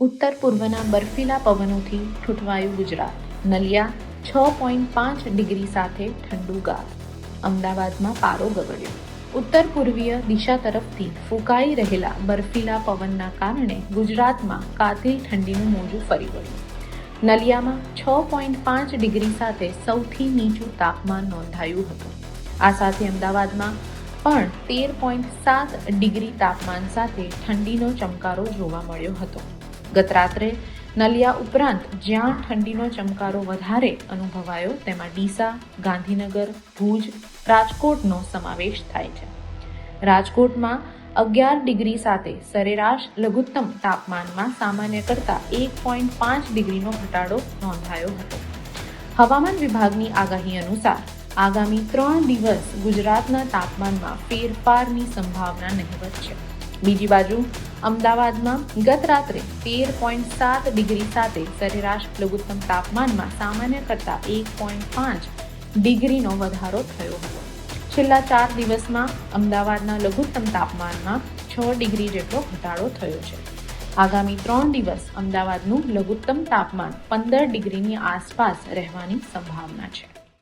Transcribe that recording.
ઉત્તર પૂર્વના બર્ફીલા પવનોથી ઠૂંઠવાયું ગુજરાત. નલિયા 6.5 ડિગ્રી સાથે ઠંડુગાર. અમદાવાદમાં પારો ગગડ્યો. ઉત્તર પૂર્વીય દિશા તરફથી ફૂંકાઈ રહેલા બર્ફીલા પવનના કારણે ગુજરાતમાં કાતિલ ઠંડીનું મોજું ફરી વળ્યું. નલિયામાં 6.5 ડિગ્રી સાથે સૌથી નીચું તાપમાન નોંધાયું હતું. આ સાથે અમદાવાદમાં પણ 13.7 ડિગ્રી તાપમાન સાથે ઠંડીનો ચમકારો જોવા મળ્યો હતો. ગત રાત્રે નલિયા ઉપરાંત જ્યાં ઠંડીનો ચમકારો વધારે અનુભવાયો તેમાં ડીસા, ગાંધીનગર, ભુજ, રાજકોટનો સમાવેશ થાય છે. રાજકોટમાં 11 ડિગ્રી સાથે સરેરાશ લઘુત્તમ તાપમાનમાં સામાન્ય કરતાં 1.5 ડિગ્રીનો ઘટાડો નોંધાયો હતો. હવામાન વિભાગની આગાહી અનુસાર આગામી 3 દિવસ ગુજરાતના તાપમાનમાં ફેરફારની સંભાવના નહિવત છે. બીજી બાજુ અમદાવાદમાં ગત રાત્રે 13.7 ડિગ્રી સાથે સરેરાશ લઘુત્તમ તાપમાનમાં સામાન્ય કરતાં 1.5 ડિગ્રીનો વધારો થયો હતો. છેલ્લા 4 દિવસમાં અમદાવાદના લઘુત્તમ તાપમાનમાં 6 ડિગ્રી જેટલો ઘટાડો થયો છે. આગામી 3 દિવસ અમદાવાદનું લઘુત્તમ તાપમાન 15 ડિગ્રીની આસપાસ રહેવાની સંભાવના છે.